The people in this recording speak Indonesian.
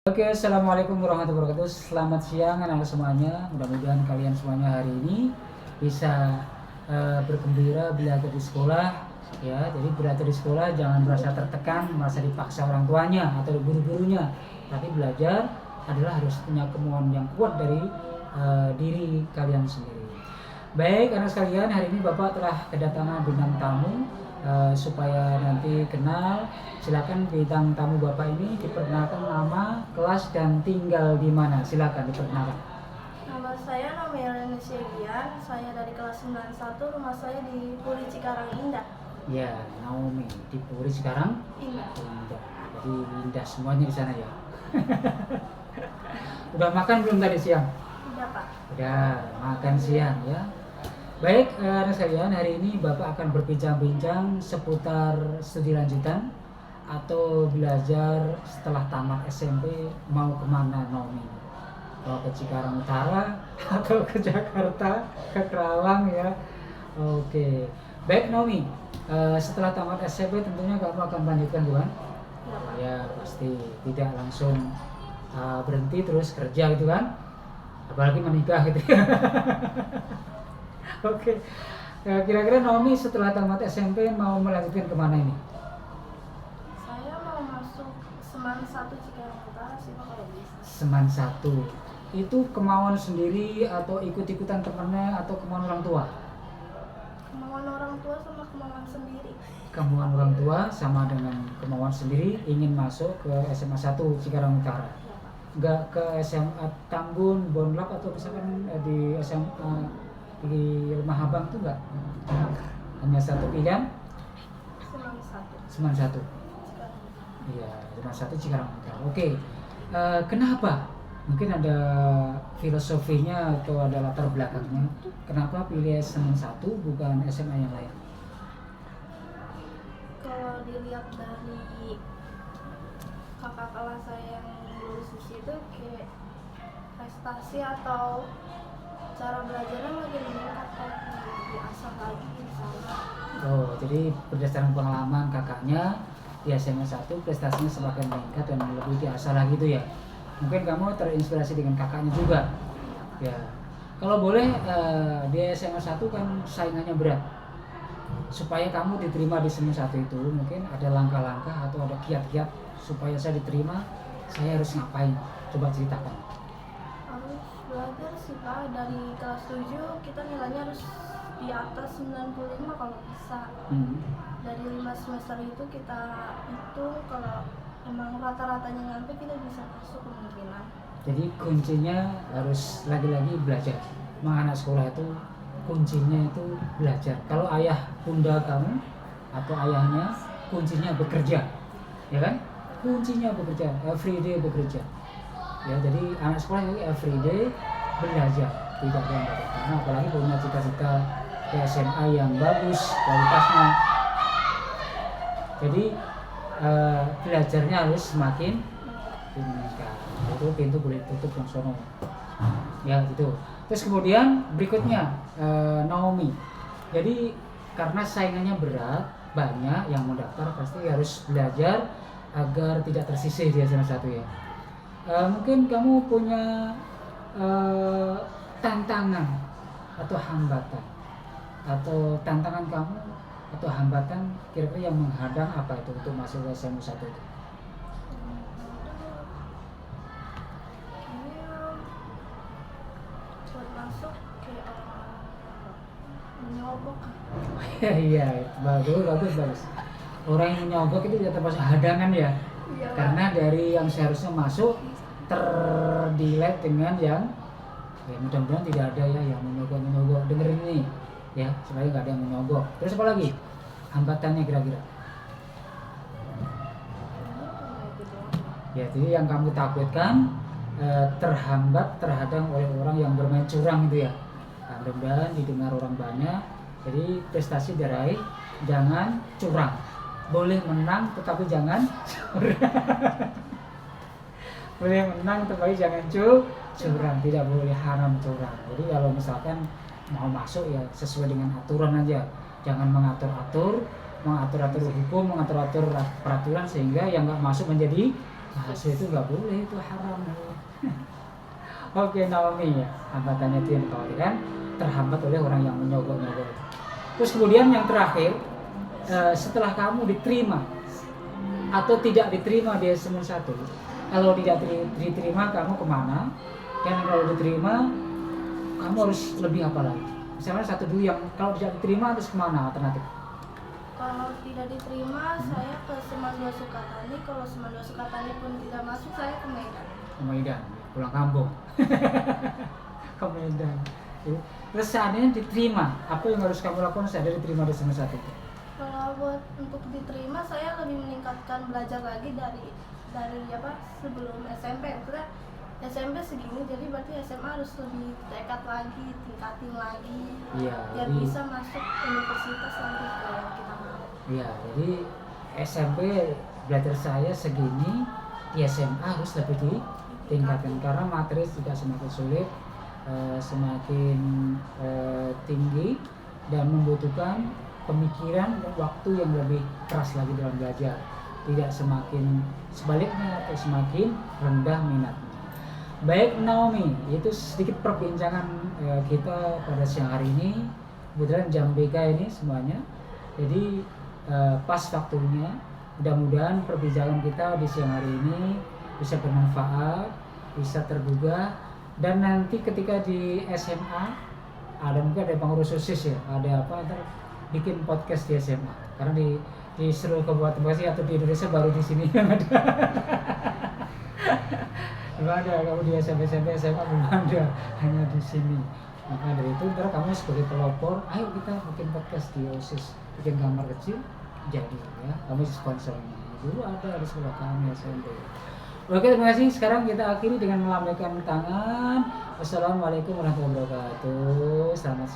Oke, assalamualaikum warahmatullahi wabarakatuh. Selamat siang anak-anak semuanya. Mudah-mudahan kalian semuanya hari ini bisa bergembira belajar di sekolah. Ya, jadi belajar di sekolah jangan merasa tertekan, merasa dipaksa orang tuanya atau guru-gurunya. Tapi belajar adalah harus punya kemauan yang kuat dari diri kalian sendiri. Baik, anak sekalian, hari ini Bapak telah kedatangan bintang tamu. Supaya nanti kenal, silakan bintang tamu Bapak ini diperkenalkan nama, kelas, dan tinggal di mana. Silakan diperkenalkan. Nama saya Elena Syegian, saya dari kelas 91, rumah saya di Puri Cikarang Indah. Ya, Naomi di Puri sekarang. Indah. Indah. Jadi indah semuanya di sana ya. Udah makan belum tadi siang? Indah Pak. Udah makan siang ya. Baik, anak sekalian, hari ini Bapak akan berbincang-bincang seputar studi lanjutan atau belajar setelah tamat SMP mau kemana Naomi? Mau ke Cikarang Utara atau ke Jakarta, ke Kerawang ya? Oke, baik Naomi, setelah tamat SMP tentunya kamu akan melanjutkan bukan? Iya Pak. Ya pasti, tidak langsung berhenti terus kerja gitu kan? Apalagi menikah gitu. Oke, kira-kira Naomi setelah tamat SMP mau melanjutkan kemana ini? Saya mau masuk Seman 1 Cikarang Utara sih Pak kalau bisa. Seman 1. Itu kemauan sendiri atau ikut-ikutan temannya atau kemauan orang tua? Kemauan orang tua sama kemauan sendiri. Kemauan orang tua sama dengan kemauan sendiri ingin masuk ke SMA 1 Cikarang Utara. Iya Pak. Enggak ke SMA Tambun, Bonlap atau misalkan di SMA di Rumah Abang tuh enggak? Hanya satu pilihan? Seman 1 Seman 1. Cikarang. Iya, Seman 1 Cikarang Utara. Oke. Kenapa? Mungkin ada filosofinya atau ada latar belakangnya. Kenapa pilih Seman 1 bukan SMA yang lain? Kalau dilihat dari kakak kelas saya yang lulus di situ, kayak prestasi atau cara belajarnya lagi meningkat kan, diasah lagi di sana. Oh, jadi berdasarkan pengalaman kakaknya di SMA 1 prestasinya semakin meningkat dan lebih diasah lagi gitu ya. Mungkin kamu terinspirasi dengan kakaknya juga. Ya. Kalau boleh di SMA 1 kan saingannya berat. Supaya kamu diterima di SMA 1 itu mungkin ada langkah-langkah atau ada kiat-kiat supaya saya diterima, saya harus ngapain? Coba ceritakan. Harus belajar sih Pak, dari kelas 7 kita nilainya harus di atas 95 kalau bisa. Dari 5 semester itu kita hitung, kalau emang rata-ratanya nyampe kita bisa masuk kemungkinan. Jadi kuncinya harus lagi-lagi belajar. Memang anak sekolah itu kuncinya itu belajar. Kalau ayah bunda kamu atau ayahnya kuncinya bekerja, ya kan? Kuncinya bekerja, everyday bekerja. Ya, jadi anak sekolah itu everyday belajar, tidak ada yang bekerja. Karena apalagi punya cita-cita ke SMA yang bagus kualitasnya. Jadi belajarnya harus semakin meningkat. Itu pintu boleh tutup yang sono. Ya gitu. Terus kemudian berikutnya Naomi. Jadi karena saingannya berat, banyak yang mendaftar, pasti harus belajar agar tidak tersisih di SMA 1 ya. Mungkin kamu punya tantangan atau hambatan atau tantangan kamu atau hambatan kira-kira yang menghadang apa itu untuk masuk ke SMA 1 itu? Kayaknya buat masuk kayak menyogok. Iya, bagus. Orang yang menyogok itu tidak termasuk hadangan ya. Iya, Karena dari yang seharusnya masuk terdelete dengan yang ya mudah-mudahan tidak ada ya yang menyogok. Dengerin ini ya, supaya nggak ada yang menyogok. Terus apa lagi? Hambatannya kira-kira. Ya, jadi yang kamu takutkan terhambat, terhadang oleh orang yang bermain curang gitu ya. Nah, mudah-mudahan didengar orang banyak. Jadi prestasi diraih, jangan curang. Boleh menang tetapi jangan curang. Boleh menang tetapi jangan curang. Tidak boleh haram curang. Jadi kalau misalkan mau masuk ya sesuai dengan aturan aja. Jangan mengatur-atur hukum, mengatur-atur peraturan sehingga yang nggak masuk menjadi Rahasia itu nggak boleh, itu haram. Oke Naomi ya, hambatannya itu yang dikhawatirkan terhambat oleh orang yang menyogok-nyogok. Terus kemudian yang terakhir, setelah kamu diterima atau tidak diterima di SMA 1, kalau tidak diterima kamu kemana, dan kalau diterima kamu harus lebih apa lagi? Misalnya satu dulu yang kalau tidak diterima terus kemana alternatif? Kalau tidak diterima, saya ke Semandua Sukatani. Kalau Semandua Sukatani pun tidak masuk, saya ke Medan. Ke Medan, pulang kampung. Ke Medan. Terus seandainya diterima, apa yang harus kamu lakukan seandainya diterima di SMA 1 itu? Kalau buat untuk diterima, saya lebih meningkatkan belajar lagi dari sebelum SMP. Maksudnya SMP segini, jadi berarti SMA harus lebih dekat lagi, tingkatin lagi, biar bisa masuk universitas nanti kalau kita mau. Iya, jadi SMP belajar saya segini, di SMA harus lebih ditingkatkan karena materi juga semakin sulit, semakin tinggi dan membutuhkan pemikiran dan waktu yang lebih keras lagi dalam belajar. Tidak semakin sebaliknya atau semakin rendah minatnya. Baik Naomi, itu sedikit perbincangan kita pada siang hari ini. Kebetulan jam BK ini semuanya, jadi pas waktunya. Mudah-mudahan perbincangan kita di siang hari ini bisa bermanfaat, bisa tergugah, dan nanti ketika di SMA ada mungkin ada pengurus OSIS ya, ada apa ntar bikin podcast di SMA karena di seluruh kabupaten Bekasi atau di Indonesia baru di sini yang ada. Belum ada, kamu di SMP SMA belum ada, hanya di sini. Maka dari itu ntar kamu sebagai pelopor, ayo kita bikin podcast di OSIS, bikin kamar kecil, jadi ya kamu sponsornya. Dulu ada di sekolah kami SMP. Oke, terima kasih. Sekarang kita akhiri dengan melambaikan tangan. Wassalamualaikum warahmatullahi wabarakatuh. Selamat siang.